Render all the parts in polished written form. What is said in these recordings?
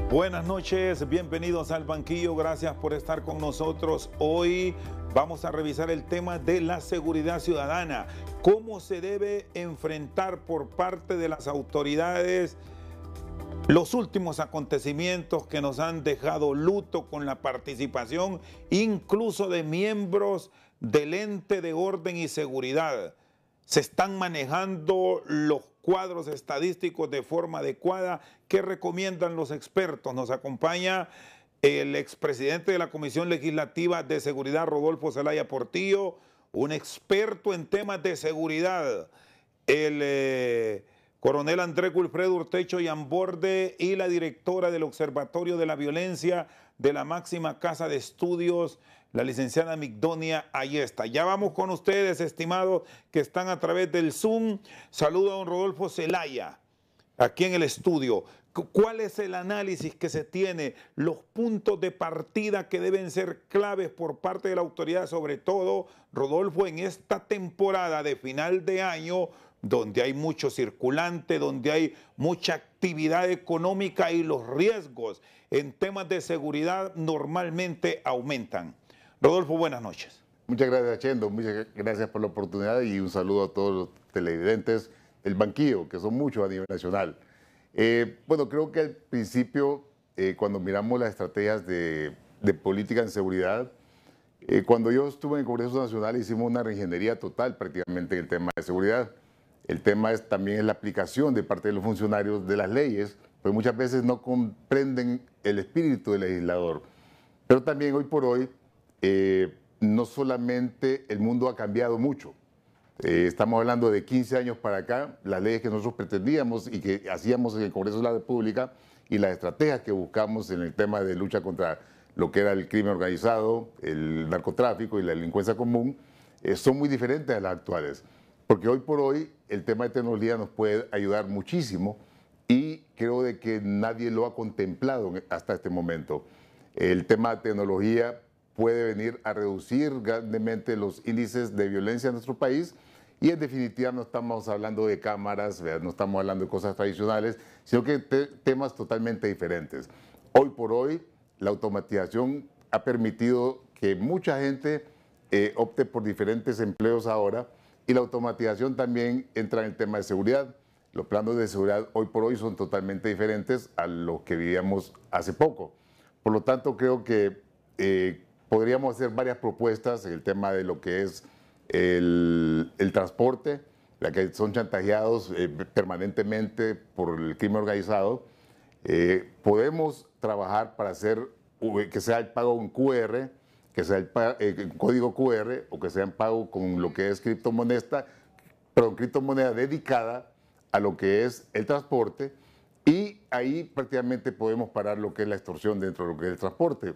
Buenas noches, bienvenidos al banquillo, gracias por estar con nosotros. Hoy vamos a revisar el tema de la seguridad ciudadana, cómo se debe enfrentar por parte de las autoridades los últimos acontecimientos que nos han dejado luto con la participación incluso de miembros del ente de orden y seguridad. Se están manejando los cuadros estadísticos de forma adecuada. ¿Qué recomiendan los expertos? Nos acompaña el expresidente de la Comisión Legislativa de Seguridad, Rodolfo Zelaya Portillo, un experto en temas de seguridad, el coronel Andrés Wilfredo Urtecho Yamborde y la directora del Observatorio de la Violencia de la máxima casa de estudios, la licenciada Migdonia Ayesta. Ya vamos con ustedes, estimados, que están a través del Zoom. Saludo a don Rodolfo Zelaya, aquí en el estudio. ¿Cuál es el análisis que se tiene, los puntos de partida que deben ser claves por parte de la autoridad, sobre todo, Rodolfo, en esta temporada de final de año, donde hay mucho circulante, donde hay mucha actividad económica y los riesgos en temas de seguridad normalmente aumentan? Rodolfo, buenas noches. Muchas gracias, Chendo. Muchas gracias por la oportunidad y un saludo a todos los televidentes del banquillo, que son muchos a nivel nacional. Bueno, creo que al principio, cuando miramos las estrategias de política en seguridad, cuando yo estuve en el Congreso Nacional hicimos una reingeniería total prácticamente en el tema de seguridad. El tema también es la aplicación de parte de los funcionarios de las leyes, pues muchas veces no comprenden el espíritu del legislador. Pero también hoy por hoy, no solamente el mundo ha cambiado mucho. Estamos hablando de 15 años para acá, las leyes que nosotros pretendíamos y que hacíamos en el Congreso de la República y las estrategias que buscamos en el tema de lucha contra lo que era el crimen organizado, el narcotráfico y la delincuencia común, son muy diferentes a las actuales. Porque hoy por hoy el tema de tecnología nos puede ayudar muchísimo y creo de que nadie lo ha contemplado hasta este momento. El tema de tecnología puede venir a reducir grandemente los índices de violencia en nuestro país y en definitiva no estamos hablando de cámaras, no estamos hablando de cosas tradicionales, sino que temas totalmente diferentes. Hoy por hoy la automatización ha permitido que mucha gente opte por diferentes empleos ahora y la automatización también entra en el tema de seguridad. Los planos de seguridad hoy por hoy son totalmente diferentes a los que vivíamos hace poco. Por lo tanto, creo que podríamos hacer varias propuestas en el tema de lo que es el transporte, ya que son chantajeados permanentemente por el crimen organizado. Podemos trabajar para hacer que sea el pago en QR, que sea el código QR o que sea en pago con lo que es criptomoneda dedicada a lo que es el transporte, y ahí prácticamente podemos parar lo que es la extorsión dentro de lo que es el transporte.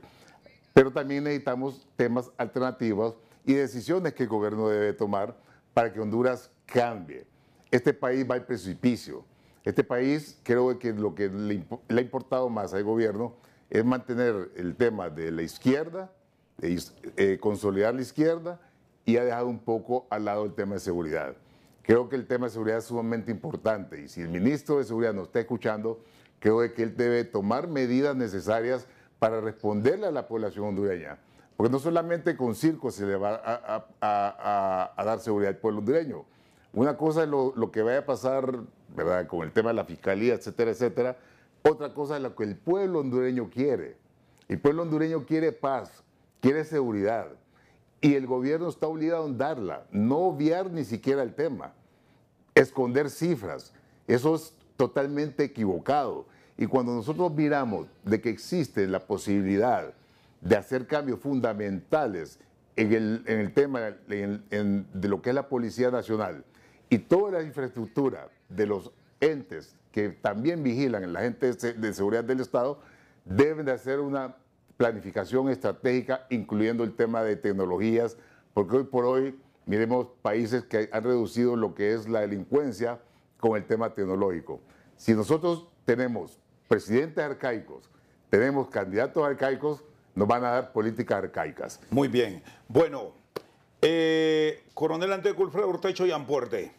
Pero también necesitamos temas alternativos y decisiones que el gobierno debe tomar para que Honduras cambie. Este país va al precipicio. Este país, creo que lo que le ha importado más al gobierno es mantener el tema de la izquierda, consolidar la izquierda, y ha dejado un poco al lado el tema de seguridad. Creo que el tema de seguridad es sumamente importante y si el ministro de Seguridad nos está escuchando, creo que él debe tomar medidas necesarias para responderle a la población hondureña. Porque no solamente con circo se le va a dar seguridad al pueblo hondureño. Una cosa es lo que vaya a pasar, ¿verdad?, con el tema de la fiscalía, etcétera, etcétera. Otra cosa es lo que el pueblo hondureño quiere. El pueblo hondureño quiere paz, quiere seguridad. Y el gobierno está obligado a darla, no obviar ni siquiera el tema. Esconder cifras, eso es totalmente equivocado. Y cuando nosotros miramos de que existe la posibilidad de hacer cambios fundamentales en el tema de lo que es la Policía Nacional y toda la infraestructura de los entes que también vigilan en la gente de seguridad del Estado, deben de hacer una planificación estratégica, incluyendo el tema de tecnologías, porque hoy por hoy miremos países que han reducido lo que es la delincuencia con el tema tecnológico. Si nosotros tenemos presidentes arcaicos, tenemos candidatos arcaicos, nos van a dar políticas arcaicas. Muy bien. Bueno, coronel Andrés Wilfredo Urtecho Yamborde,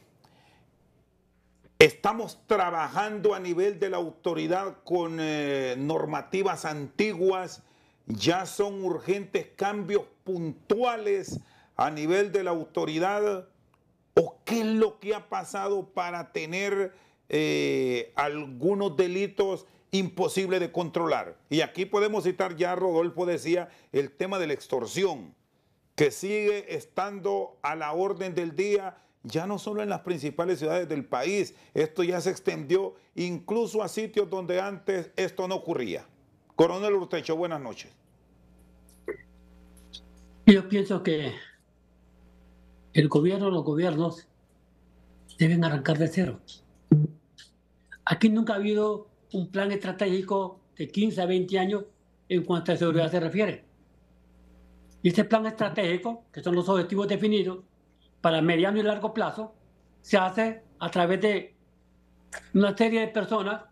Estamos trabajando a nivel de la autoridad con normativas antiguas. Ya son urgentes cambios puntuales a nivel de la autoridad. ¿O qué es lo que ha pasado para tener algunos delitos imposibles de controlar? Y aquí podemos citar, ya Rodolfo decía, el tema de la extorsión, que sigue estando a la orden del día, ya no solo en las principales ciudades del país, esto ya se extendió incluso a sitios donde antes esto no ocurría. Coronel Urtecho, buenas noches. Yo pienso que el gobierno, los gobiernos deben arrancar de cero. Aquí nunca ha habido un plan estratégico de 15 a 20 años en cuanto a seguridad se refiere. Y este plan estratégico, que son los objetivos definidos para mediano y largo plazo, se hace a través de una serie de personas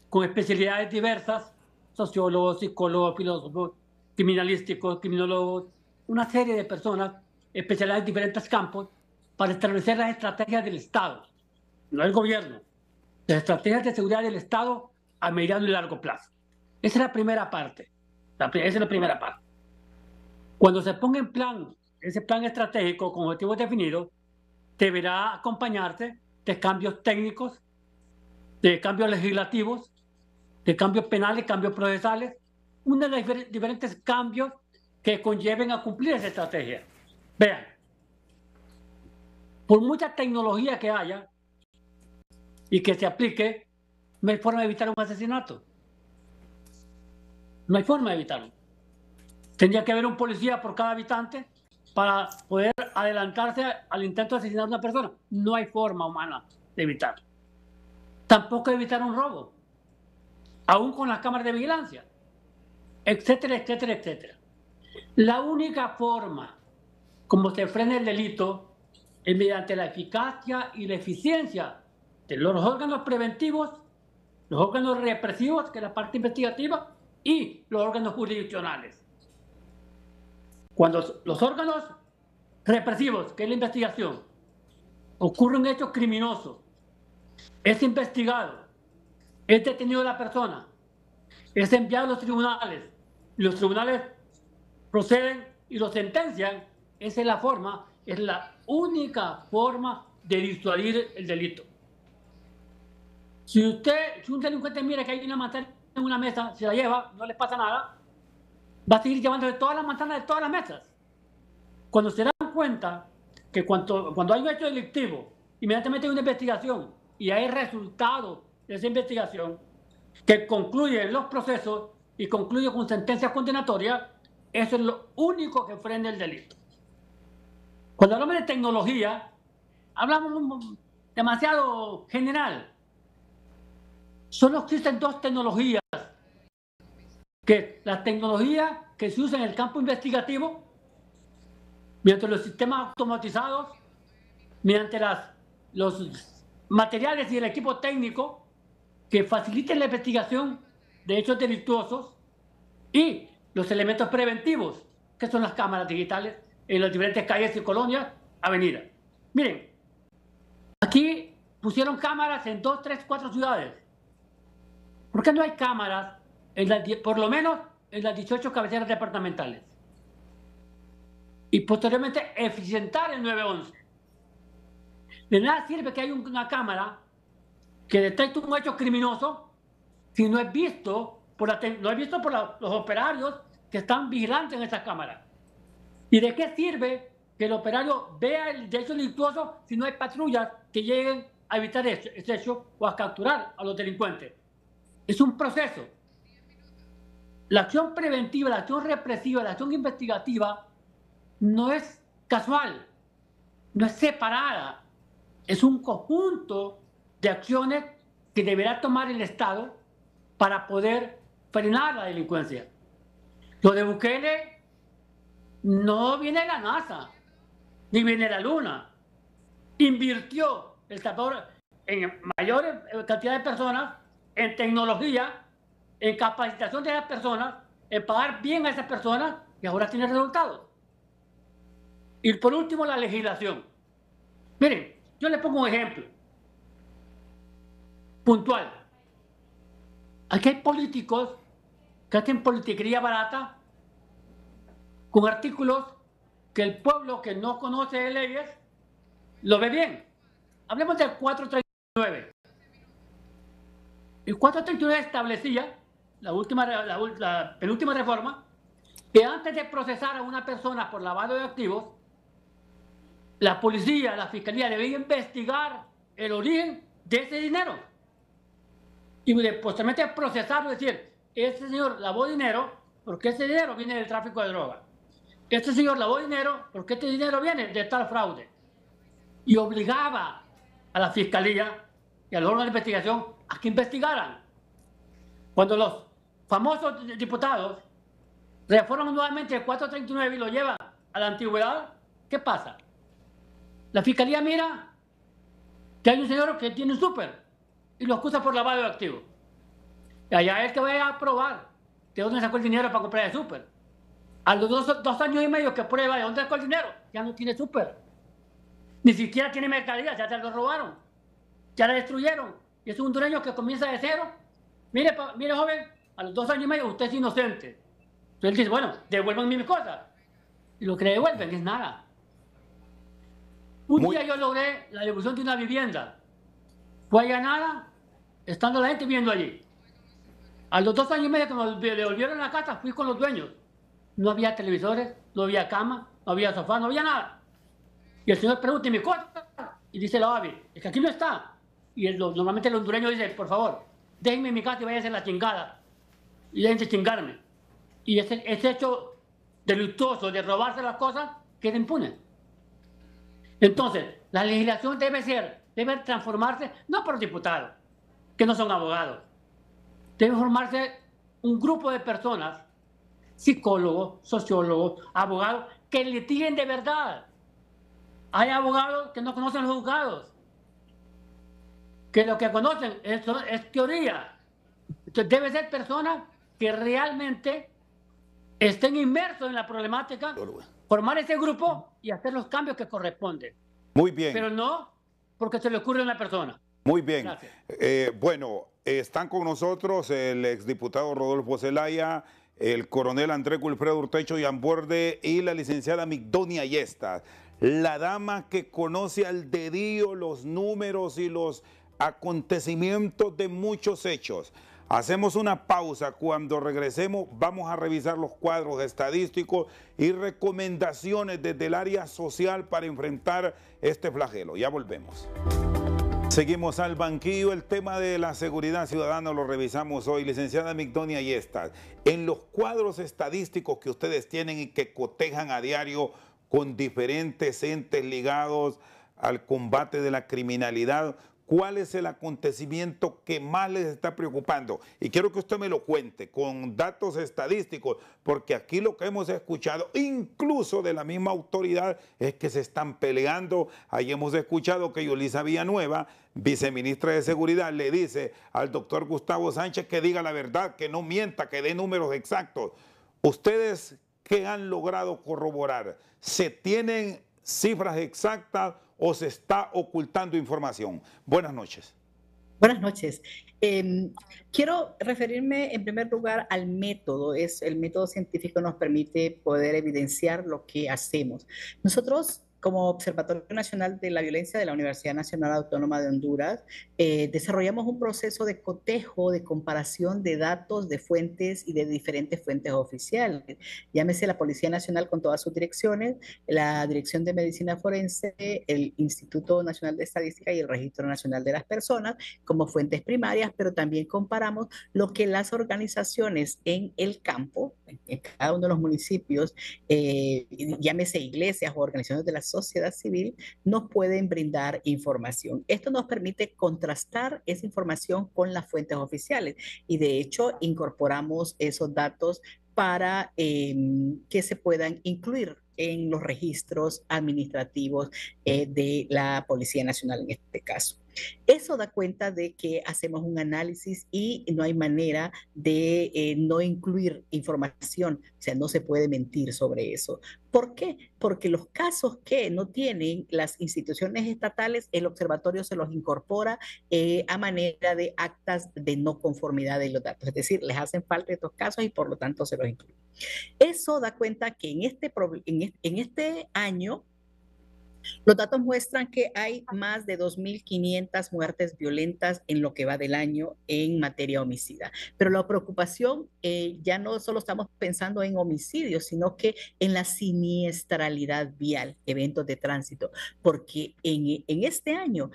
con especialidades diversas, sociólogos, psicólogos, filósofos, criminalísticos, criminólogos, una serie de personas especializadas en diferentes campos para establecer las estrategias del Estado, no del gobierno, las estrategias de seguridad del Estado a mediano y largo plazo. Esa es la primera parte. Esa es la primera parte. Cuando se ponga en plan, ese plan estratégico con objetivos definidos, deberá acompañarse de cambios técnicos, de cambios legislativos, de cambios penales, cambios procesales, unos diferentes cambios que conlleven a cumplir esa estrategia. Vean, por mucha tecnología que haya y que se aplique, no hay forma de evitar un asesinato. No hay forma de evitarlo. Tendría que haber un policía por cada habitante para poder adelantarse al intento de asesinar a una persona. No hay forma humana de evitarlo. Tampoco evitar un robo, aún con las cámaras de vigilancia, etcétera, etcétera, etcétera. La única forma como se frena el delito es mediante la eficacia y la eficiencia de los órganos preventivos, los órganos represivos, que es la parte investigativa, y los órganos jurisdiccionales. Cuando los órganos represivos, que es la investigación, ocurre un hecho criminoso, es investigado, es detenido la persona, es enviado a los tribunales, y los tribunales proceden y lo sentencian, esa es la forma, es la única forma de disuadir el delito. Si un delincuente mira que hay una manzana en una mesa, se la lleva, no le pasa nada, va a seguir llevándose todas las manzanas de todas las mesas. Cuando se dan cuenta que cuando hay un hecho delictivo, inmediatamente hay una investigación y hay resultados de esa investigación que concluye los procesos y concluye con sentencias condenatorias, eso es lo único que frena el delito. Cuando hablamos de tecnología, hablamos demasiado general. Solo existen dos tecnologías, que la tecnología que se usa en el campo investigativo, mediante los sistemas automatizados, mediante los materiales y el equipo técnico que faciliten la investigación de hechos delictuosos, y los elementos preventivos, que son las cámaras digitales en las diferentes calles y colonias, avenidas. Miren, aquí pusieron cámaras en 2, 3, 4 ciudades. ¿Por qué no hay cámaras por lo menos en las 18 cabeceras departamentales? Y posteriormente eficientar el 911. De nada sirve que haya una cámara que detecte un hecho criminoso si no es visto por los operarios que están vigilantes en esas cámaras. ¿Y de qué sirve que el operario vea el hecho delictuoso si no hay patrullas que lleguen a evitar ese hecho o a capturar a los delincuentes? Es un proceso. La acción preventiva, la acción represiva, la acción investigativa no es casual, no es separada, es un conjunto de acciones que deberá tomar el Estado para poder frenar la delincuencia. Lo de Bukele no viene de la NASA, ni viene de la Luna. Invirtió El Salvador en mayor cantidad de personas, en tecnología, en capacitación de esas personas, en pagar bien a esas personas, y ahora tiene resultados. Y por último, la legislación. Miren, yo les pongo un ejemplo. puntual. Aquí hay políticos que hacen politiquería barata con artículos que el pueblo que no conoce de leyes lo ve bien. Hablemos del 439. El 439 establecía, la penúltima reforma, que antes de procesar a una persona por lavado de activos, la policía, la fiscalía debía investigar el origen de ese dinero y posteriormente procesarlo, es decir, este señor lavó dinero porque ese dinero viene del tráfico de drogas. Este señor lavó dinero porque este dinero viene de tal fraude. Y obligaba a la fiscalía y a los órganos de investigación a que investigaran. Cuando los famosos diputados reforman nuevamente el 439 y lo llevan a la antigüedad, ¿qué pasa? La fiscalía mira que hay un señor que tiene un súper y lo acusa por lavado de activos. Y allá es que vaya a probar de dónde sacó el dinero para comprar el súper. A los dos años y medio que prueba de dónde sacó el dinero, ya no tiene súper. Ni siquiera tiene mercadería, ya se lo robaron. Ya la destruyeron. Y es un dueño que comienza de cero. Mire, mire, joven, a los 2 años y medio usted es inocente. Entonces él dice, bueno, devuélvanme mis cosas. Y lo que le devuelven es nada. Un día yo logré la devolución de una vivienda. Fue allanada, estando la gente viviendo allí. A los 2 años y medio que nos devolvieron la casa, fui con los dueños. No había televisores, no había cama, no había sofá, no había nada. Y el señor pregunta, ¿y mi cosa? Y dice la AVI, es que aquí no está. Y normalmente el hondureño dice, por favor, déjenme mi casa y váyanse a la chingada. Y déjense chingarme. Y ese hecho delictuoso de robarse las cosas queda impune. Entonces, la legislación debe transformarse, no por diputados, que no son abogados. Debe formarse un grupo de personas, psicólogos, sociólogos, abogados, que litiguen de verdad. Hay abogados que no conocen los juzgados, que lo que conocen es teoría. Entonces, debe ser personas que realmente estén inmersos en la problemática, formar ese grupo y hacer los cambios que corresponden. Muy bien. Pero no porque se le ocurre a una persona. Muy bien. Gracias. Están con nosotros el exdiputado Rodolfo Zelaya, el coronel Andrés Wilfredo Urtecho Yamborde y la licenciada Migdonia Yestas, la dama que conoce al dedillo los números y los acontecimientos de muchos hechos. Hacemos una pausa. Cuando regresemos vamos a revisar los cuadros estadísticos y recomendaciones desde el área social para enfrentar este flagelo. Ya volvemos. Seguimos al banquillo. El tema de la seguridad ciudadana lo revisamos hoy. Licenciada Migdonia Yestas, en los cuadros estadísticos que ustedes tienen y que cotejan a diario con diferentes entes ligados al combate de la criminalidad, ¿cuál es el acontecimiento que más les está preocupando? Y quiero que usted me lo cuente con datos estadísticos, porque aquí lo que hemos escuchado, incluso de la misma autoridad, es que se están peleando. Ahí hemos escuchado que Yolisa Villanueva, viceministra de Seguridad, le dice al doctor Gustavo Sánchez que diga la verdad, que no mienta, que dé números exactos. ¿Ustedes qué han logrado corroborar? ¿Se tienen cifras exactas o se está ocultando información? Buenas noches. Buenas noches. Quiero referirme en primer lugar al método. El método científico nos permite poder evidenciar lo que hacemos. Nosotros, como Observatorio Nacional de la Violencia de la Universidad Nacional Autónoma de Honduras, desarrollamos un proceso de cotejo, de comparación de datos de fuentes y de diferentes fuentes oficiales. Llámese la Policía Nacional con todas sus direcciones, la Dirección de Medicina Forense, el Instituto Nacional de Estadística y el Registro Nacional de las Personas como fuentes primarias, pero también comparamos lo que las organizaciones en el campo, en cada uno de los municipios, llámese iglesias o organizaciones de la sociedad civil, nos pueden brindar información. Esto nos permite contrastar esa información con las fuentes oficiales y de hecho incorporamos esos datos para que se puedan incluir en los registros administrativos de la Policía Nacional en este caso. Eso da cuenta de que hacemos un análisis y no hay manera de no incluir información, o sea, no se puede mentir sobre eso. ¿Por qué? Porque los casos que no tienen las instituciones estatales, el observatorio se los incorpora a manera de actas de no conformidad de los datos, es decir, les hacen falta estos casos y por lo tanto se los incluye. Eso da cuenta que en este año los datos muestran que hay más de 2.500 muertes violentas en lo que va del año en materia homicida. Pero la preocupación ya no solo estamos pensando en homicidios, sino que en la siniestralidad vial, eventos de tránsito, porque en este año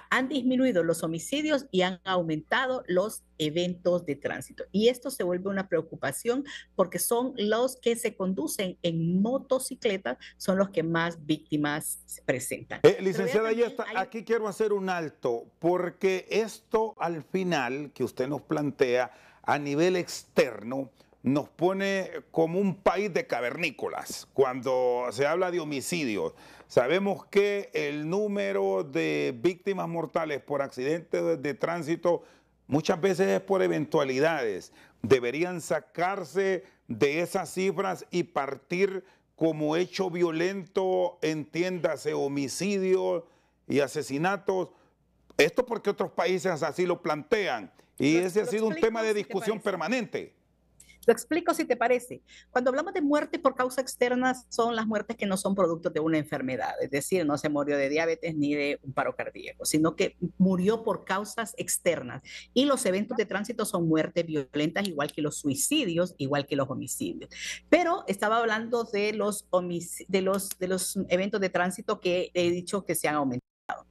han disminuido los homicidios y han aumentado los eventos de tránsito. Y esto se vuelve una preocupación porque son los que se conducen en motocicletas, son los que más víctimas presentan. Licenciada Yesta, aquí quiero hacer un alto, porque esto al final que usted nos plantea a nivel externo nos pone como un país de cavernícolas cuando se habla de homicidios. Sabemos que el número de víctimas mortales por accidentes de tránsito muchas veces es por eventualidades. Deberían sacarse de esas cifras y partir como hecho violento, entiéndase, homicidios y asesinatos. Esto porque otros países así lo plantean. Y ese ha sido un tema de discusión permanente. Lo explico si te parece. Cuando hablamos de muerte por causa externa, son las muertes que no son productos de una enfermedad, es decir, no se murió de diabetes ni de un paro cardíaco, sino que murió por causas externas. Y los eventos de tránsito son muertes violentas, igual que los suicidios, igual que los homicidios. Pero estaba hablando de los eventos de tránsito que he dicho que se han aumentado.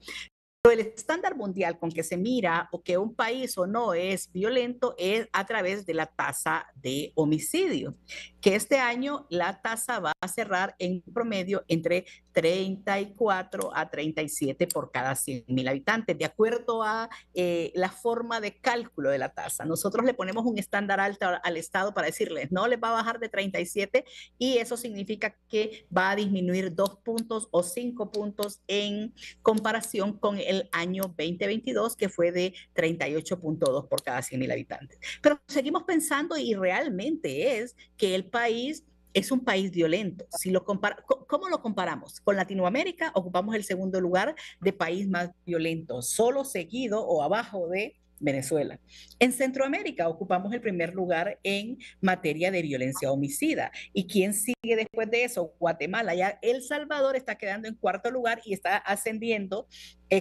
Pero el estándar mundial con que se mira o que un país o no es violento es a través de la tasa de homicidio, que este año la tasa va a cerrar en promedio entre 34 a 37 por cada 100.000 habitantes, de acuerdo a la forma de cálculo de la tasa. Nosotros le ponemos un estándar alto al Estado para decirles, no les va a bajar de 37 y eso significa que va a disminuir 2 puntos o 5 puntos en comparación con el año 2022, que fue de 38.2 por cada 100.000 habitantes. Pero seguimos pensando y realmente es que el país es un país violento. Si lo ¿cómo lo comparamos? Con Latinoamérica ocupamos el segundo lugar de país más violento, solo seguido o abajo de Venezuela. En Centroamérica ocupamos el primer lugar en materia de violencia homicida. ¿Y quién sigue después de eso? Guatemala. Ya El Salvador está quedando en cuarto lugar y está ascendiendo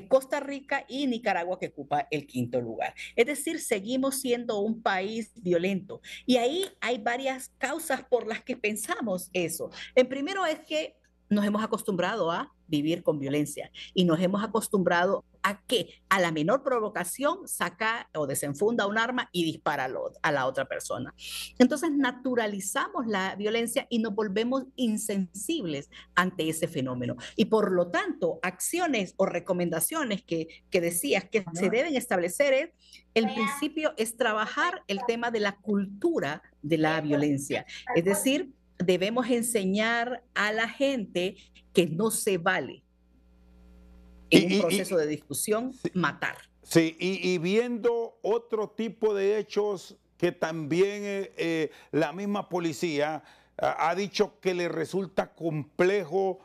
Costa Rica y Nicaragua, que ocupa el quinto lugar. Es decir, seguimos siendo un país violento. Y ahí hay varias causas por las que pensamos eso. El primero es que nos hemos acostumbrado a vivir con violencia y nos hemos acostumbrado a que a la menor provocación saca o desenfunda un arma y dispara a la otra persona. Entonces naturalizamos la violencia y nos volvemos insensibles ante ese fenómeno. Y por lo tanto, acciones o recomendaciones que decías que se deben establecer el principio es trabajar el tema de la cultura de la violencia. Es decir, debemos enseñar a la gente que no se vale en un proceso de discusión matar. Sí, y viendo otro tipo de hechos que también la misma policía ha dicho que le resulta complejo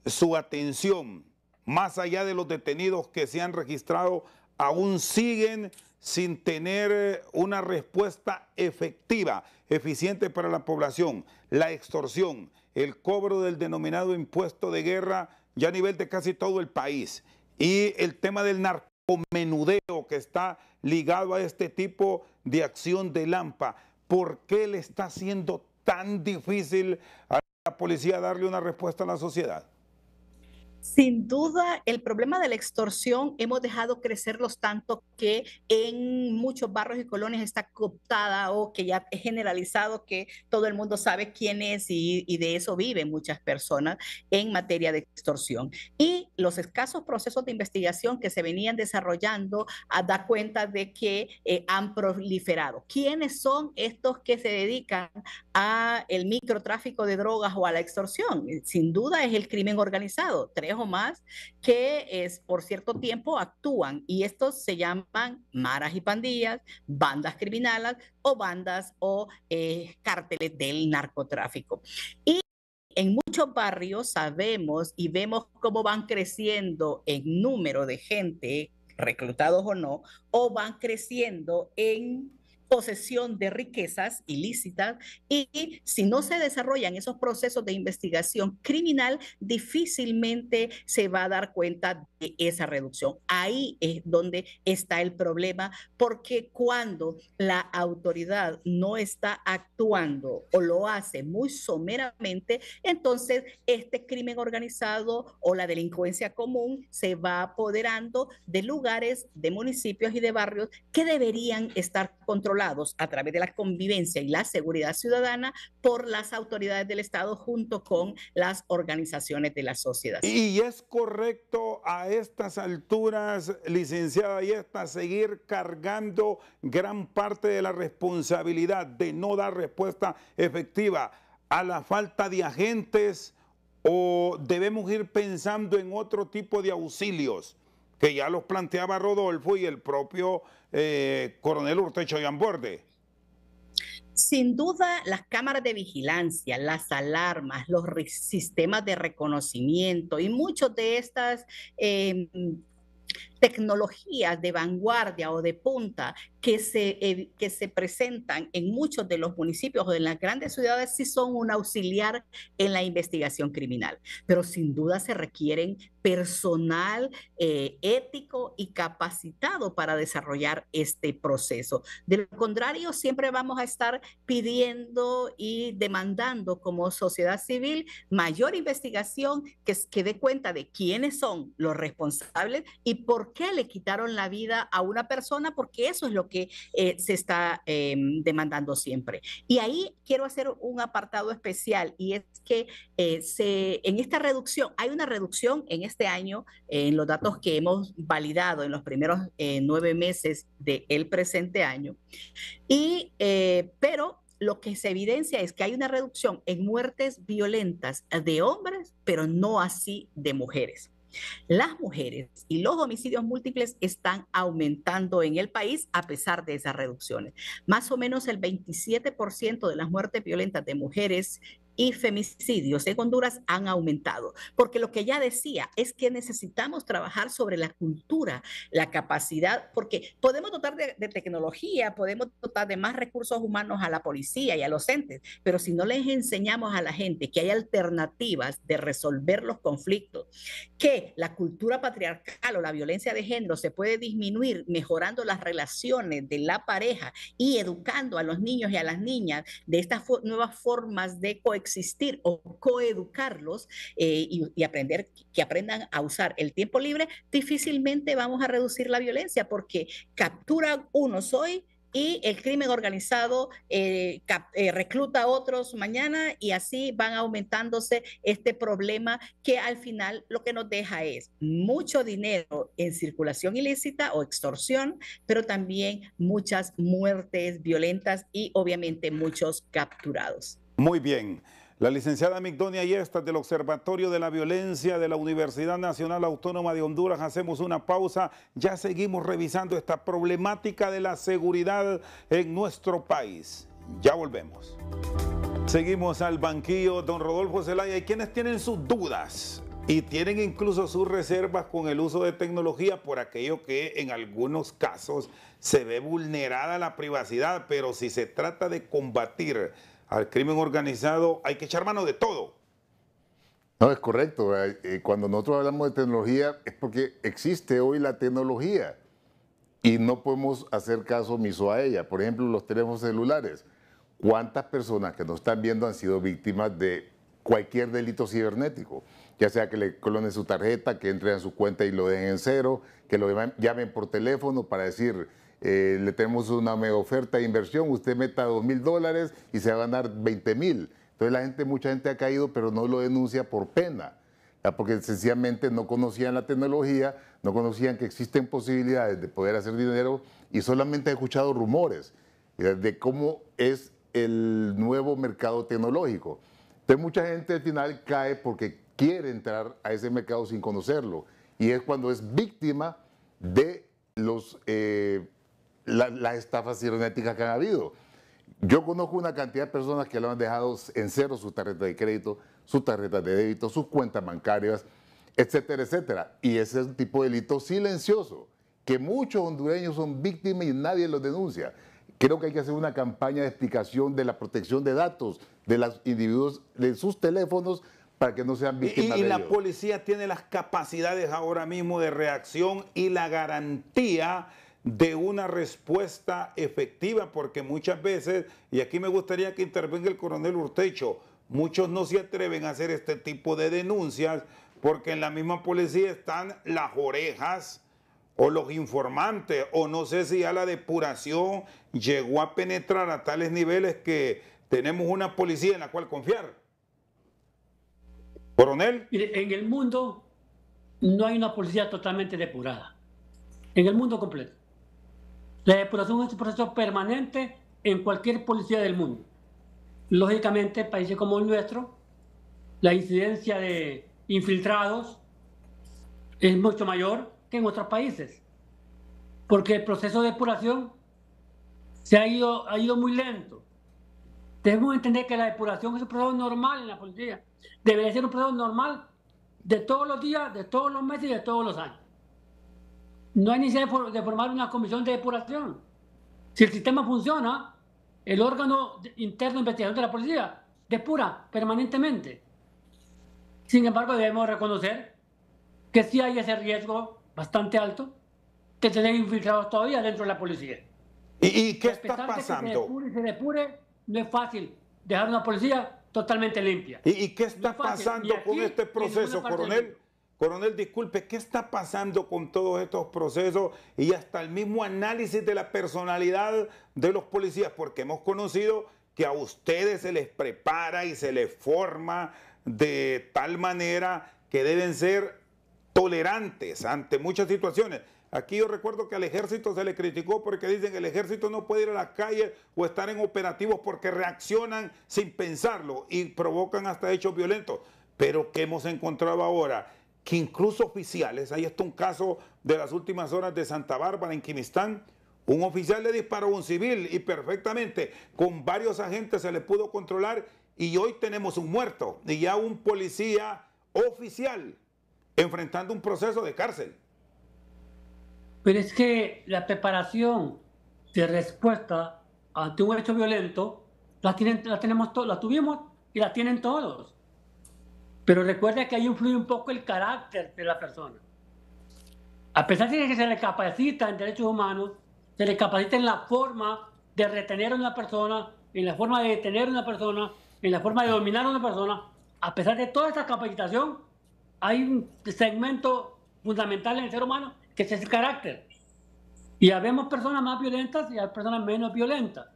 su atención, más allá de los detenidos que se han registrado, aún siguen sin tener una respuesta efectiva, eficiente para la población. La extorsión, el cobro del denominado impuesto de guerra ya a nivel de casi todo el país, y el tema del narcomenudeo que está ligado a este tipo de acción de Lampa. ¿Por qué le está siendo tan difícil a la policía darle una respuesta a la sociedad? Sin duda, el problema de la extorsión hemos dejado crecerlos tanto que en muchos barrios y colonias está cooptada o que ya es generalizado que todo el mundo sabe quién es y de eso viven muchas personas en materia de extorsión. Y los escasos procesos de investigación que se venían desarrollando da cuenta de que han proliferado. ¿Quiénes son estos que se dedican a el microtráfico de drogas o a la extorsión? Sin duda es el crimen organizado. 3 10 o más, que por cierto tiempo actúan, y estos se llaman maras y pandillas, bandas criminales o bandas o cárteles del narcotráfico. Y en muchos barrios sabemos y vemos cómo van creciendo en número de gente, reclutados o van creciendo en posesión de riquezas ilícitas, y si no se desarrollan esos procesos de investigación criminal, difícilmente se va a dar cuenta de esa reducción. Ahí es donde está el problema, porque cuando la autoridad no está actuando o lo hace muy someramente, entonces este crimen organizado o la delincuencia común se va apoderando de lugares, de municipios y de barrios que deberían estar controlados a través de la convivencia y la seguridad ciudadana por las autoridades del Estado junto con las organizaciones de la sociedad. Y es correcto a estas alturas, licenciada Ayesta, seguir cargando gran parte de la responsabilidad de no dar respuesta efectiva a la falta de agentes, o debemos ir pensando en otro tipo de auxilios que ya los planteaba Rodolfo y el propio coronel Urtecho Yamborde? Sin duda, las cámaras de vigilancia, las alarmas, los sistemas de reconocimiento y muchas de estas tecnologías de vanguardia o de punta que se presentan en muchos de los municipios o en las grandes ciudades sí son un auxiliar en la investigación criminal, pero sin duda se requieren personal ético y capacitado para desarrollar este proceso. De lo contrario, siempre vamos a estar pidiendo y demandando como sociedad civil mayor investigación que dé cuenta de quiénes son los responsables y por qué le quitaron la vida a una persona, porque eso es lo que se está demandando siempre. Y ahí quiero hacer un apartado especial, y es que en esta reducción, hay una reducción en este año, en los datos que hemos validado en los primeros 9 meses del presente año, pero lo que se evidencia es que hay una reducción en muertes violentas de hombres, pero no así de mujeres. Las mujeres y los homicidios múltiples están aumentando en el país a pesar de esas reducciones. Más o menos el 27% de las muertes violentas de mujeres y femicidios en Honduras han aumentado, porque lo que ya decía es que necesitamos trabajar sobre la cultura, la capacidad, porque podemos dotar de tecnología, podemos dotar de más recursos humanos a la policía y a los entes, pero si no les enseñamos a la gente que hay alternativas de resolver los conflictos, que la cultura patriarcal o la violencia de género se puede disminuir mejorando las relaciones de la pareja y educando a los niños y a las niñas de estas nuevas formas de coexistir o coeducarlos y aprender, que aprendan a usar el tiempo libre, difícilmente vamos a reducir la violencia, porque captura unos hoy y el crimen organizado recluta a otros mañana, y así van aumentándose este problema que al final lo que nos deja es mucho dinero en circulación ilícita o extorsión, pero también muchas muertes violentas y obviamente muchos capturados. Muy bien. La licenciada Migdonia Ayesta del Observatorio de la Violencia de la Universidad Nacional Autónoma de Honduras. Hacemos una pausa, ya seguimos revisando esta problemática de la seguridad en nuestro país. Ya volvemos. Seguimos al banquillo, don Rodolfo Zelaya. Hay quienes tienen sus dudas y tienen incluso sus reservas con el uso de tecnología por aquello que en algunos casos se ve vulnerada la privacidad, pero si se trata de combatir al crimen organizado, hay que echar mano de todo. No, es correcto. Cuando nosotros hablamos de tecnología es porque existe hoy la tecnología y no podemos hacer caso omiso a ella. Por ejemplo, los teléfonos celulares. ¿Cuántas personas que nos están viendo han sido víctimas de cualquier delito cibernético? Ya sea que le clonen su tarjeta, que entren a su cuenta y lo dejen en cero, que lo llamen por teléfono para decir: le tenemos una mega oferta de inversión, usted meta $2,000 y se va a ganar 20,000. Entonces mucha gente ha caído, pero no lo denuncia por pena, porque sencillamente no conocían la tecnología, no conocían que existen posibilidades de poder hacer dinero, y solamente han escuchado rumores de cómo es el nuevo mercado tecnológico. Entonces mucha gente al final cae porque quiere entrar a ese mercado sin conocerlo. Y es cuando es víctima de las estafas cibernéticas que han habido. Yo conozco una cantidad de personas que lo han dejado en cero su tarjeta de crédito, sus tarjetas de débito, sus cuentas bancarias, etcétera, etcétera. Y ese es un tipo de delito silencioso, que muchos hondureños son víctimas y nadie los denuncia. Creo que hay que hacer una campaña de explicación de la protección de datos de los individuos, de sus teléfonos, para que no sean víctimas de ellos. Y la policía tiene las capacidades ahora mismo de reacción y la garantía de una respuesta efectiva, porque muchas veces, y aquí me gustaría que intervenga el coronel Urtecho, muchos no se atreven a hacer este tipo de denuncias porque en la misma policía están las orejas o los informantes, o no sé si ya la depuración llegó a penetrar a tales niveles que tenemos una policía en la cual confiar. Coronel. En el mundo no hay una policía totalmente depurada, en el mundo completo. La depuración es un proceso permanente en cualquier policía del mundo. Lógicamente, países como el nuestro, la incidencia de infiltrados es mucho mayor que en otros países, porque el proceso de depuración ha ido muy lento. Debemos entender que la depuración es un proceso normal en la policía. Debería ser un proceso normal de todos los días, de todos los meses y de todos los años. No hay necesidad de formar una comisión de depuración. Si el sistema funciona, el órgano interno de investigación de la policía depura permanentemente. Sin embargo, debemos reconocer que sí hay ese riesgo bastante alto de tener infiltrados todavía dentro de la policía. ¿Y qué está pasando? De que se depure, no es fácil dejar una policía totalmente limpia. ¿Y qué está pasando con este proceso, coronel? Coronel, disculpe, ¿qué está pasando con todos estos procesos y hasta el mismo análisis de la personalidad de los policías? Porque hemos conocido que a ustedes se les prepara y se les forma de tal manera que deben ser tolerantes ante muchas situaciones. Aquí yo recuerdo que al ejército se le criticó porque dicen que el ejército no puede ir a las calles o estar en operativos porque reaccionan sin pensarlo y provocan hasta hechos violentos. Pero ¿qué hemos encontrado ahora? Que incluso oficiales, ahí está un caso de las últimas horas de Santa Bárbara, en Quimistán, un oficial le disparó a un civil y perfectamente con varios agentes se le pudo controlar y hoy tenemos un muerto y ya un policía oficial enfrentando un proceso de cárcel. Pero es que la preparación de respuesta ante un hecho violento la tuvimos y la tienen todos. Pero recuerda que ahí influye un poco el carácter de la persona. A pesar de que se le capacita en derechos humanos, se le capacita en la forma de retener a una persona, en la forma de detener a una persona, en la forma de dominar a una persona. A pesar de toda esa capacitación, hay un segmento fundamental en el ser humano que es el carácter. Y habemos personas más violentas y hay personas menos violentas.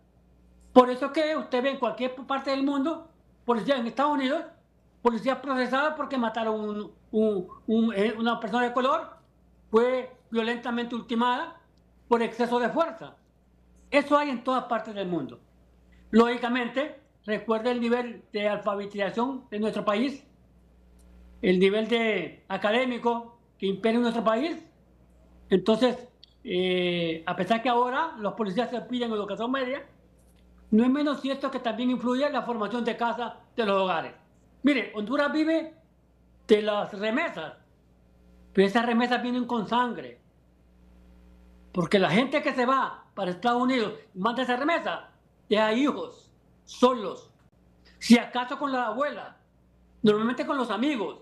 Por eso que usted ve en cualquier parte del mundo, policía en Estados Unidos, policía procesada porque mataron una persona de color, fue violentamente ultimada por exceso de fuerza. Eso hay en todas partes del mundo. Lógicamente, recuerde el nivel de alfabetización de nuestro país, el nivel de académico que impera en nuestro país. Entonces, a pesar que ahora los policías se piden educación media, no es menos cierto que también influye en la formación de casa de los hogares. Mire, Honduras vive de las remesas, pero esas remesas vienen con sangre. Porque la gente que se va para Estados Unidos y manda esa remesa, deja hijos solos. Si acaso con la abuela, normalmente con los amigos.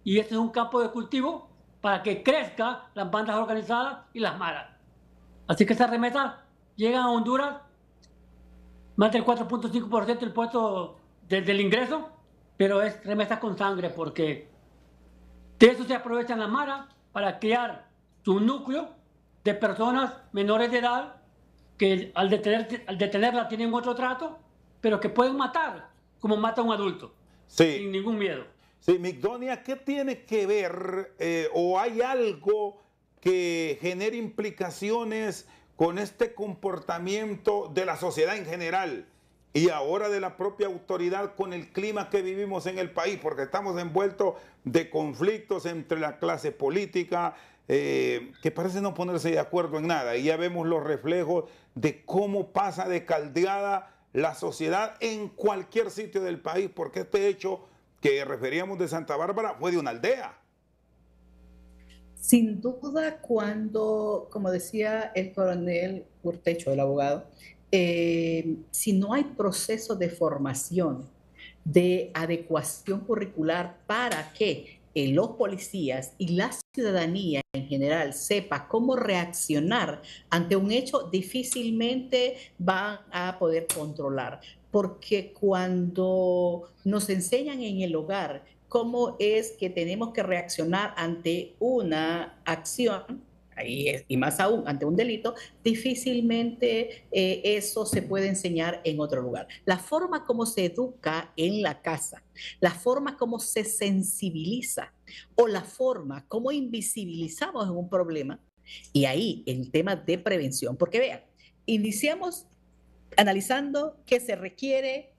Y este es un campo de cultivo para que crezcan las bandas organizadas y las maras. Así que esas remesas llegan a Honduras, más del 4.5% del puesto del ingreso, pero es remesa con sangre porque de eso se aprovechan las maras para crear su núcleo de personas menores de edad que al detenerla tienen otro trato, pero que pueden matar como mata un adulto, sin ningún miedo. Sí, Migdonia, ¿qué tiene que ver o hay algo que genere implicaciones con este comportamiento de la sociedad en general? y ahora de la propia autoridad con el clima que vivimos en el país, porque estamos envueltos de conflictos entre la clase política, que parece no ponerse de acuerdo en nada, y ya vemos los reflejos de cómo pasa de caldeada la sociedad en cualquier sitio del país, porque este hecho que referíamos de Santa Bárbara fue de una aldea. Sin duda, cuando, como decía el coronel Urtecho, el abogado, si no hay proceso de formación, de adecuación curricular para que los policías y la ciudadanía en general sepa cómo reaccionar ante un hecho, difícilmente van a poder controlar. Porque cuando nos enseñan en el hogar cómo es que tenemos que reaccionar ante una acción, y más aún ante un delito, difícilmente eso se puede enseñar en otro lugar. La forma como se educa en la casa, la forma como se sensibiliza o la forma como invisibilizamos en un problema, y ahí el tema de prevención, porque vean, iniciamos analizando qué se requiere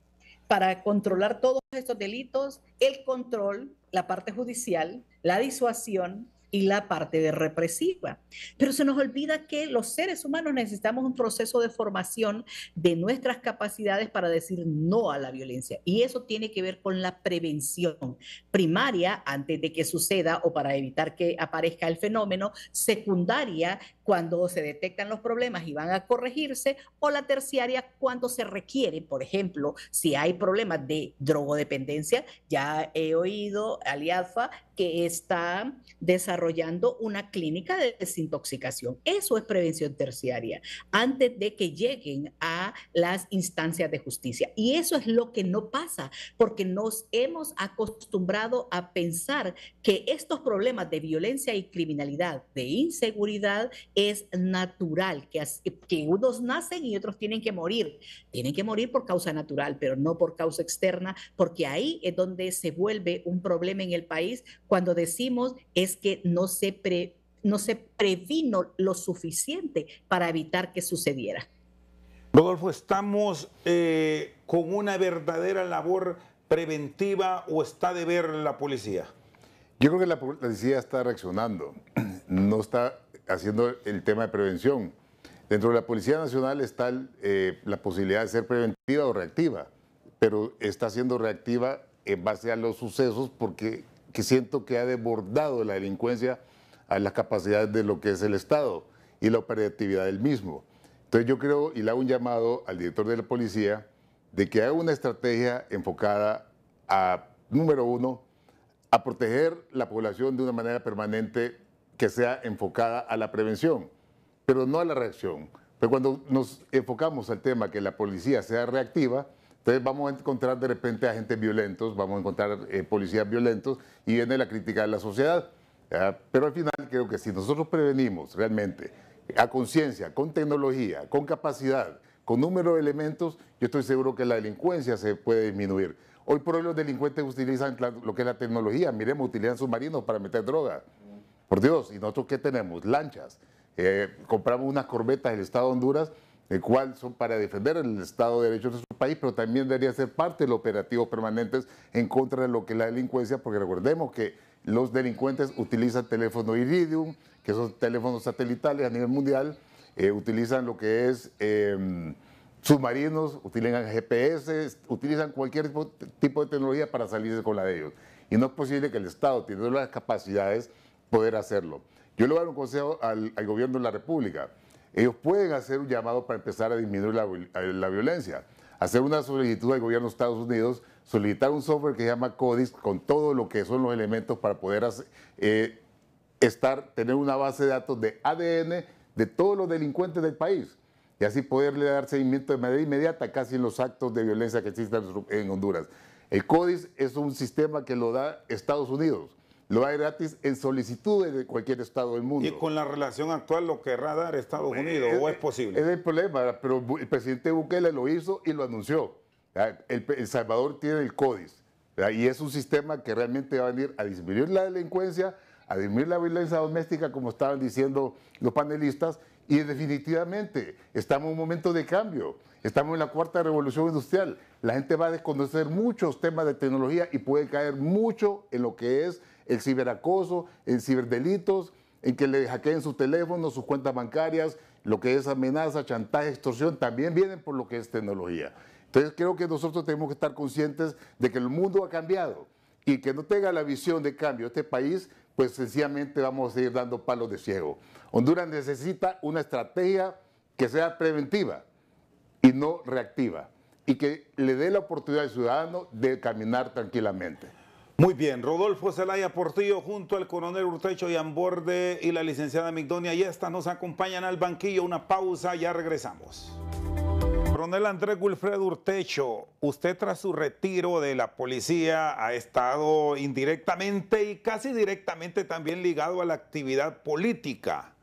para controlar todos estos delitos, el control, la parte judicial, la disuasión y la parte de represiva. Pero se nos olvida que los seres humanos necesitamos un proceso de formación de nuestras capacidades para decir no a la violencia. Y eso tiene que ver con la prevención primaria antes de que suceda o para evitar que aparezca el fenómeno, secundaria cuando se detectan los problemas y van a corregirse, o la terciaria cuando se requiere, por ejemplo, si hay problemas de drogodependencia. Ya he oído al IADFA que está desarrollando una clínica de desintoxicación. Eso es prevención terciaria, antes de que lleguen a las instancias de justicia. Y eso es lo que no pasa, porque nos hemos acostumbrado a pensar que estos problemas de violencia y criminalidad, de inseguridad, es natural, que unos nacen y otros tienen que morir. Tienen que morir por causa natural, pero no por causa externa, porque ahí es donde se vuelve un problema en el país cuando decimos es que no se previno lo suficiente para evitar que sucediera. Rodolfo, ¿estamos con una verdadera labor preventiva o está de ver la policía? Yo creo que la policía está reaccionando, no está haciendo el tema de prevención. Dentro de la Policía Nacional está la posibilidad de ser preventiva o reactiva, pero está siendo reactiva en base a los sucesos porque siento que ha desbordado la delincuencia a las capacidades de lo que es el Estado y la operatividad del mismo. Entonces yo creo y le hago un llamado al director de la policía de que haga una estrategia enfocada a, número uno, a proteger la población de una manera permanente que sea enfocada a la prevención, pero no a la reacción. Pero cuando nos enfocamos al tema que la policía sea reactiva, entonces vamos a encontrar de repente agentes violentos, vamos a encontrar policías violentos y viene la crítica de la sociedad. Pero al final creo que si nosotros prevenimos realmente a conciencia, con tecnología, con capacidad, con número de elementos, yo estoy seguro que la delincuencia se puede disminuir. Hoy por hoy los delincuentes utilizan lo que es la tecnología, miremos, utilizan submarinos para meter droga. Por Dios, ¿y nosotros qué tenemos? Lanchas. Compramos unas corbetas del Estado de Honduras, el cual son para defender el Estado de Derecho de nuestro país, pero también debería ser parte de los operativos permanentes en contra de lo que es la delincuencia, porque recordemos que los delincuentes utilizan teléfono Iridium, que son teléfonos satelitales a nivel mundial, utilizan lo que es submarinos, utilizan GPS, utilizan cualquier tipo de tecnología para salirse con la de ellos. Y no es posible que el Estado, teniendo las capacidades, poder hacerlo. Yo le voy a dar un consejo al gobierno de la República. Ellos pueden hacer un llamado para empezar a disminuir la violencia. Hacer una solicitud al gobierno de Estados Unidos, solicitar un software que se llama CODIS con todo lo que son los elementos para poder tener una base de datos de ADN de todos los delincuentes del país y así poderle dar seguimiento de manera inmediata casi en los actos de violencia que existen en Honduras. El CODIS es un sistema que lo da Estados Unidos. Lo da gratis en solicitudes de cualquier estado del mundo. ¿Y con la relación actual lo querrá dar Estados Unidos o es posible? Es el problema, pero el presidente Bukele lo hizo y lo anunció. El Salvador tiene el CODIS y es un sistema que realmente va a venir a disminuir la delincuencia, a disminuir la violencia doméstica, como estaban diciendo los panelistas, Y definitivamente estamos en un momento de cambio. Estamos en la cuarta revolución industrial. La gente va a desconocer muchos temas de tecnología y puede caer mucho en lo que es el ciberacoso, en ciberdelitos, en que le hackeen sus teléfonos, sus cuentas bancarias, lo que es amenaza, chantaje, extorsión, también vienen por lo que es tecnología. Entonces creo que nosotros tenemos que estar conscientes de que el mundo ha cambiado y que no tenga la visión de cambio este país, pues sencillamente vamos a seguir dando palos de ciego. Honduras necesita una estrategia que sea preventiva y no reactiva y que le dé la oportunidad al ciudadano de caminar tranquilamente. Muy bien, Rodolfo Zelaya Portillo junto al coronel Urtecho Yamborde y la licenciada Migdonia Yesta nos acompañan al banquillo. Una pausa, ya regresamos. Coronel Andrés Wilfredo Urtecho, usted tras su retiro de la policía ha estado indirectamente y casi directamente también ligado a la actividad política.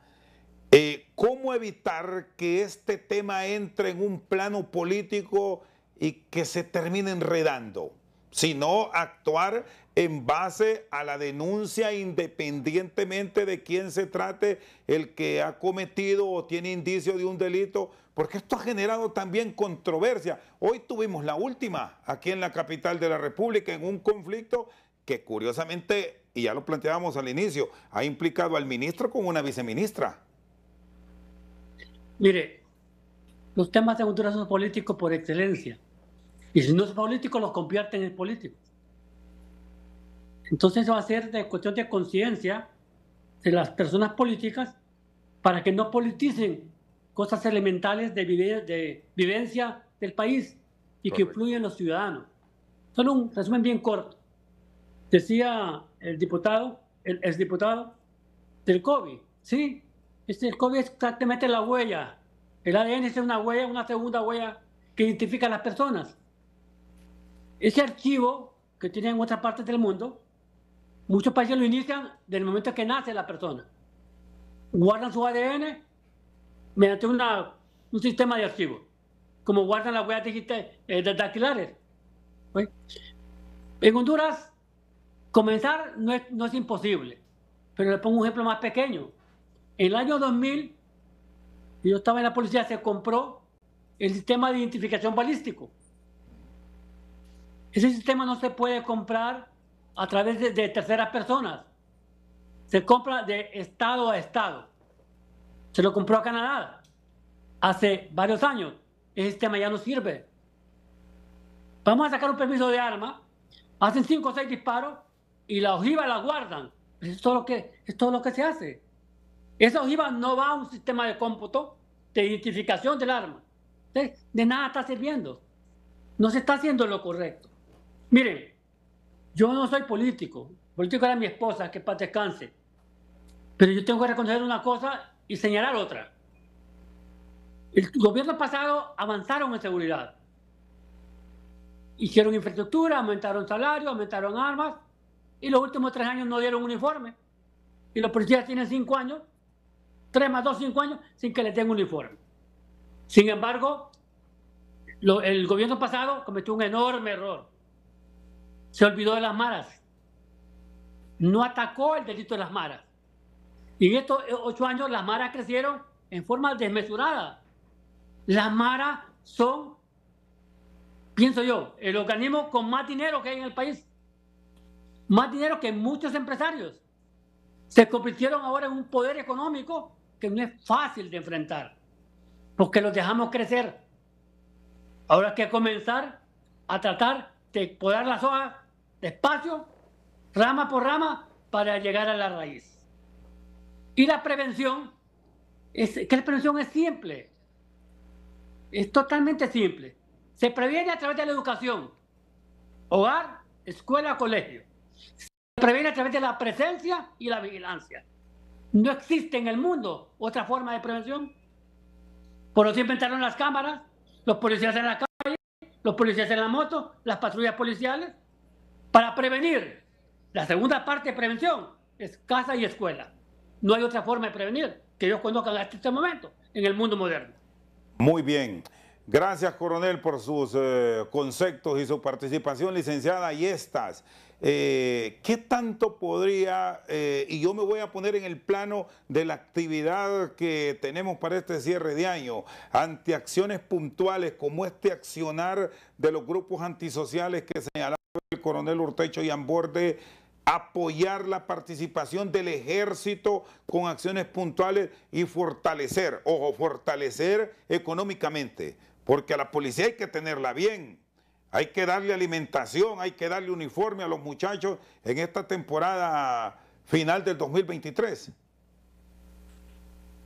¿Cómo evitar que este tema entre en un plano político y que se termine enredando? Sino actuar en base a la denuncia independientemente de quién se trate, el que ha cometido o tiene indicio de un delito, porque esto ha generado también controversia. Hoy tuvimos la última aquí en la capital de la República en un conflicto que curiosamente, y ya lo planteábamos al inicio, ha implicado al ministro con una viceministra. Mire, los temas de Honduras son políticos por excelencia. Y si no es político, los convierten en políticos. Entonces va a ser de cuestión de conciencia de las personas políticas para que no politicen cosas elementales de vivencia del país y que influyen en los ciudadanos. Solo un resumen bien corto. Decía el exdiputado del COVID. Sí, el COVID es exactamente la huella. El ADN es una huella, una segunda huella que identifica a las personas. Ese archivo que tienen en otras partes del mundo, muchos países lo inician desde el momento que nace la persona. Guardan su ADN mediante un sistema de archivos, como guardan las huellas digitales dactilares. ¿Sí? En Honduras, comenzar no es imposible, pero le pongo un ejemplo más pequeño. En el año 2000, yo estaba en la policía, se compró el sistema de identificación balístico. Ese sistema no se puede comprar a través de terceras personas. Se compra de estado a estado. Se lo compró a Canadá hace varios años. Ese sistema ya no sirve. Vamos a sacar un permiso de arma, hacen 5 o 6 disparos y la ojiva la guardan. Es todo lo que se hace. Esa ojiva no va a un sistema de cómputo de identificación del arma. Entonces, de nada está sirviendo. No se está haciendo lo correcto. Miren, yo no soy político. Político era mi esposa, que paz descanse. Pero yo tengo que reconocer una cosa y señalar otra. El gobierno pasado avanzaron en seguridad. Hicieron infraestructura, aumentaron salarios, aumentaron armas, y los últimos 3 años no dieron uniforme. Y los policías tienen 5 años, 3 más 2, 5 años, sin que les den uniforme. Sin embargo, el gobierno pasado cometió un enorme error. Se olvidó de las maras. No atacó el delito de las maras. Y en estos 8 años las maras crecieron en forma desmesurada. Las maras son, pienso yo, el organismo con más dinero que hay en el país. Más dinero que muchos empresarios. Se convirtieron ahora en un poder económico que no es fácil de enfrentar, porque los dejamos crecer. Ahora hay que comenzar a tratar de podar las hojas despacio, rama por rama, para llegar a la raíz. Y la prevención, la prevención es simple. Es totalmente simple. Se previene a través de la educación. Hogar, escuela, colegio. Se previene a través de la presencia y la vigilancia. No existe en el mundo otra forma de prevención. Por eso inventaron las cámaras, los policías en la calle, los policías en la moto, las patrullas policiales, para prevenir. La segunda parte de prevención es casa y escuela. No hay otra forma de prevenir que ellos conozcan hasta este momento en el mundo moderno. Muy bien. Gracias, coronel, por sus conceptos y su participación, licenciada. Y estas, ¿qué tanto podría, y yo me voy a poner en el plano de la actividad que tenemos para este cierre de año, ante acciones puntuales como este accionar de los grupos antisociales que señalaba el coronel Urtecho y Amborde, apoyar la participación del ejército con acciones puntuales y fortalecer, ojo, fortalecer económicamente, porque a la policía hay que tenerla bien, hay que darle alimentación, hay que darle uniforme a los muchachos en esta temporada final del 2023.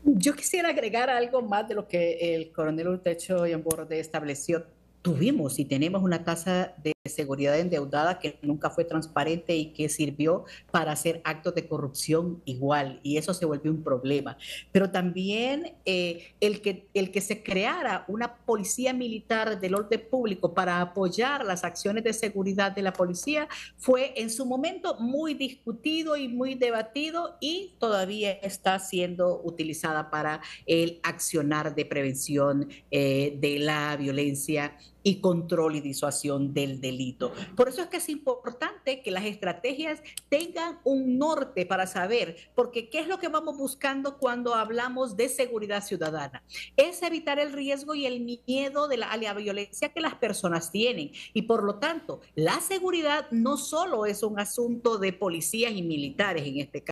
Yo quisiera agregar algo más de lo que el coronel Urtecho y Amborde estableció. Tuvimos y tenemos una tasa de seguridad endeudada que nunca fue transparente y que sirvió para hacer actos de corrupción igual, y eso se volvió un problema. Pero también el que se creara una policía militar del orden público para apoyar las acciones de seguridad de la policía fue en su momento muy discutido y muy debatido, y todavía está siendo utilizada para el accionar de prevención de la violencia y control y disuasión del delito. Por eso es que es importante que las estrategias tengan un norte para saber, porque ¿qué es lo que vamos buscando cuando hablamos de seguridad ciudadana? Es evitar el riesgo y el miedo a la violencia que las personas tienen. Y por lo tanto, la seguridad no solo es un asunto de policías y militares en este caso,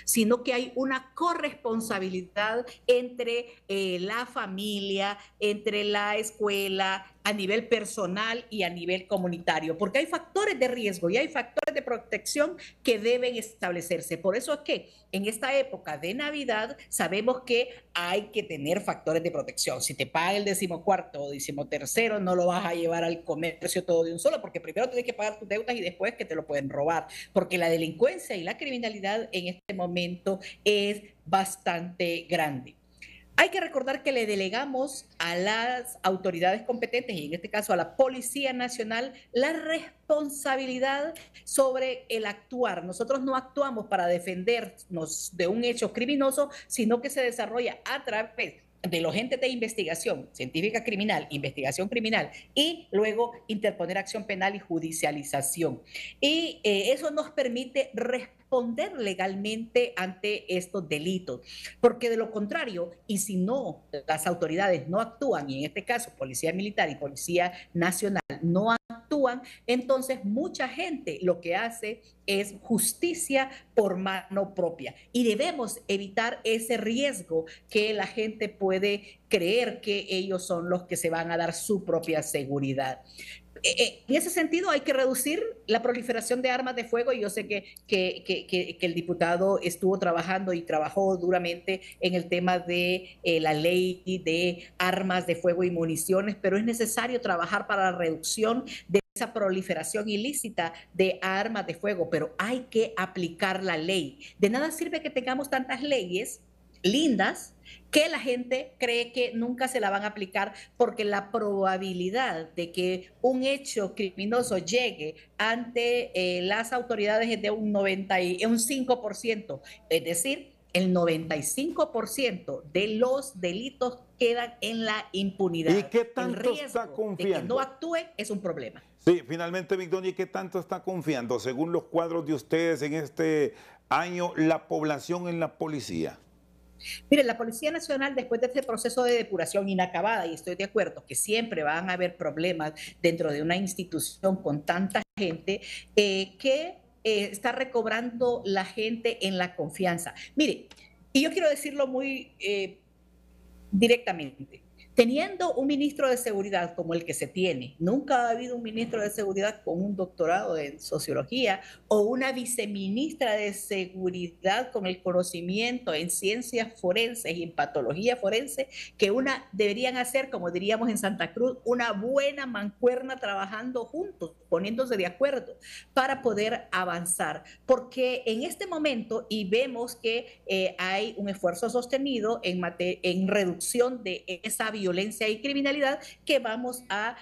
sino que hay una corresponsabilidad entre la familia, entre la escuela, a nivel personal y a nivel comunitario, porque hay factores de riesgo y hay factores de protección que deben establecerse. Por eso es que en esta época de Navidad sabemos que hay que tener factores de protección. Si te paga el 14º o 13º, no lo vas a llevar al comercio todo de un solo, porque primero tienes que pagar tus deudas y después que te lo pueden robar, porque la delincuencia y la criminalidad en este momento es bastante grande. Hay que recordar que le delegamos a las autoridades competentes, y en este caso a la Policía Nacional, la responsabilidad sobre el actuar. Nosotros no actuamos para defendernos de un hecho criminoso, sino que se desarrolla a través de los entes de investigación científica criminal, investigación criminal, y luego interponer acción penal y judicialización. Y eso nos permite responder legalmente ante estos delitos, porque de lo contrario, y si no, las autoridades no actúan, y en este caso Policía Militar y Policía Nacional no actúan, entonces mucha gente lo que hace es justicia por mano propia, y debemos evitar ese riesgo que la gente puede creer que ellos son los que se van a dar su propia seguridad. En ese sentido hay que reducir la proliferación de armas de fuego, y yo sé que el diputado estuvo trabajando y trabajó duramente en el tema de la ley de armas de fuego y municiones, pero es necesario trabajar para la reducción de esa proliferación ilícita de armas de fuego, pero hay que aplicar la ley. De nada sirve que tengamos tantas leyes lindas que la gente cree que nunca se la van a aplicar, porque la probabilidad de que un hecho criminoso llegue ante las autoridades es de un 5%, es decir, el 95% de los delitos quedan en la impunidad. ¿Y qué tanto está confiando? De que no actúe es un problema. Sí, finalmente, Migdonia, ¿y qué tanto está confiando, según los cuadros de ustedes en este año, la población en la policía? Mire, la Policía Nacional, después de este proceso de depuración inacabada, y estoy de acuerdo que siempre van a haber problemas dentro de una institución con tanta gente, está recobrando la gente en la confianza. Mire, y yo quiero decirlo muy directamente. Teniendo un ministro de seguridad como el que se tiene, nunca ha habido un ministro de seguridad con un doctorado en sociología, o una viceministra de seguridad con el conocimiento en ciencias forenses y en patología forense, que deberían hacer, como diríamos en Santa Cruz, una buena mancuerna trabajando juntos, poniéndose de acuerdo para poder avanzar. Porque en este momento, y vemos que hay un esfuerzo sostenido en reducción de esa violencia y criminalidad, que vamos a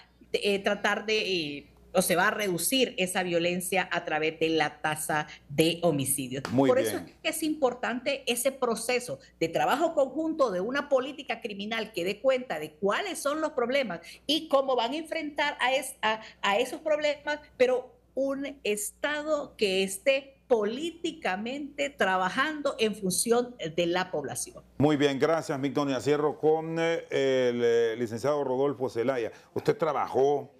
tratar de o se va a reducir esa violencia a través de la tasa de homicidios. Muy Por bien. eso es que es importante ese proceso de trabajo conjunto de una política criminal que dé cuenta de cuáles son los problemas y cómo van a enfrentar a esos problemas, pero un Estado que esté políticamente trabajando en función de la población. Muy bien, gracias, Migdonia. Cierro con el licenciado Rodolfo Zelaya. Usted trabajó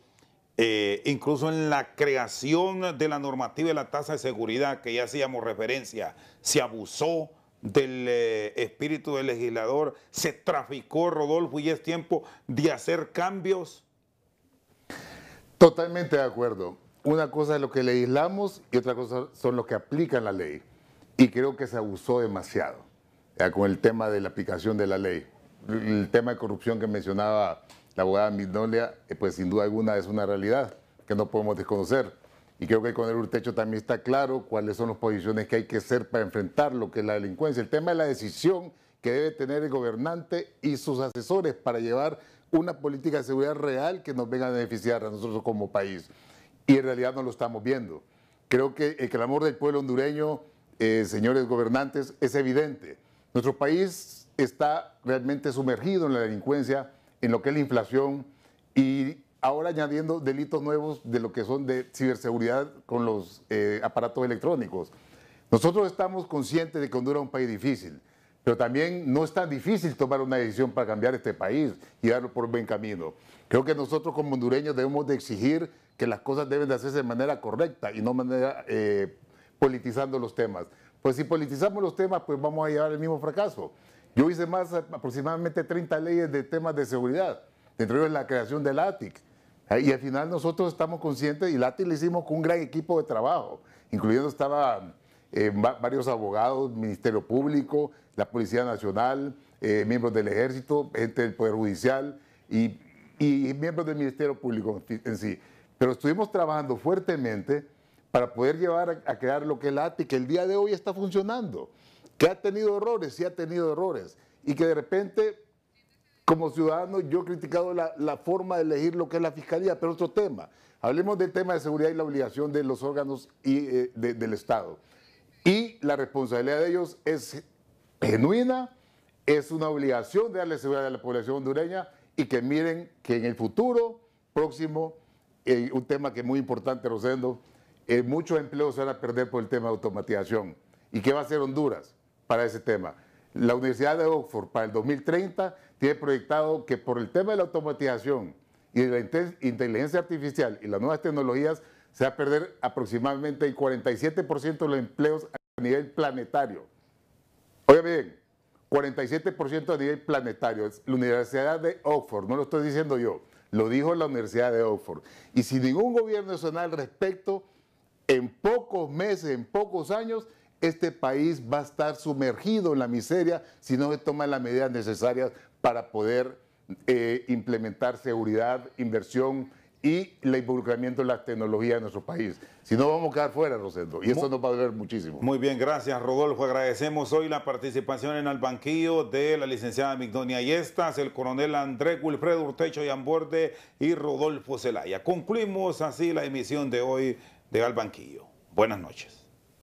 incluso en la creación de la normativa de la tasa de seguridad, que ya hacíamos referencia. Se abusó del espíritu del legislador, se traficó, Rodolfo, y es tiempo de hacer cambios. Totalmente de acuerdo. Una cosa es lo que legislamos y otra cosa son los que aplican la ley. Y creo que se abusó demasiado con el tema de la aplicación de la ley. El tema de corrupción que mencionaba la abogada Migdonia, pues sin duda alguna es una realidad que no podemos desconocer. Y creo que con el Urtecho también está claro cuáles son las posiciones que hay que hacer para enfrentar lo que es la delincuencia. El tema de la decisión que debe tener el gobernante y sus asesores para llevar una política de seguridad real que nos venga a beneficiar a nosotros como país. Y en realidad no lo estamos viendo. Creo que el clamor del pueblo hondureño, señores gobernantes, es evidente. Nuestro país está realmente sumergido en la delincuencia, en lo que es la inflación y ahora añadiendo delitos nuevos de lo que son de ciberseguridad con los aparatos electrónicos. Nosotros estamos conscientes de que Honduras es un país difícil, pero también no es tan difícil tomar una decisión para cambiar este país y darlo por buen camino. Creo que nosotros como hondureños debemos de exigir que las cosas deben de hacerse de manera correcta y no de manera politizando los temas. Pues si politizamos los temas, pues vamos a llevar el mismo fracaso. Yo hice aproximadamente 30 leyes de temas de seguridad, entre ellos la creación del ATIC. Y al final nosotros estamos conscientes, y el ATIC lo hicimos con un gran equipo de trabajo, incluyendo estaban varios abogados, Ministerio Público, la Policía Nacional, miembros del Ejército, gente del Poder Judicial y miembros del Ministerio Público en sí. Pero estuvimos trabajando fuertemente para poder llevar a crear lo que es la ATIC, que el día de hoy está funcionando, que ha tenido errores, sí ha tenido errores, y que de repente, como ciudadano, yo he criticado la forma de elegir lo que es la Fiscalía, pero otro tema. Hablemos del tema de seguridad y la obligación de los órganos del Estado. Y la responsabilidad de ellos es genuina, es una obligación de darle seguridad a la población hondureña y que miren que en el futuro próximo, un tema que es muy importante, Rosendo, muchos empleos se van a perder por el tema de automatización. ¿Y qué va a hacer Honduras para ese tema? La Universidad de Oxford para el 2030 tiene proyectado que por el tema de la automatización y de la inteligencia artificial y las nuevas tecnologías se va a perder aproximadamente el 47% de los empleos a nivel planetario. Oiga bien, 47% a nivel planetario. Es la Universidad de Oxford, no lo estoy diciendo yo, lo dijo la Universidad de Oxford. Y sin ningún gobierno nacional al respecto, en pocos meses, en pocos años, este país va a estar sumergido en la miseria si no se toman las medidas necesarias para poder implementar seguridad, inversión y el involucramiento de la tecnología en nuestro país. Si no, vamos a quedar fuera, Rosendo, y eso nos va a doler muchísimo. Muy bien, gracias, Rodolfo. Agradecemos hoy la participación en el banquillo de la licenciada Migdonia Yestas, el coronel Andrés Wilfredo Urtecho Yamborde y Rodolfo Zelaya. Concluimos así la emisión de hoy de Al Banquillo. Buenas noches.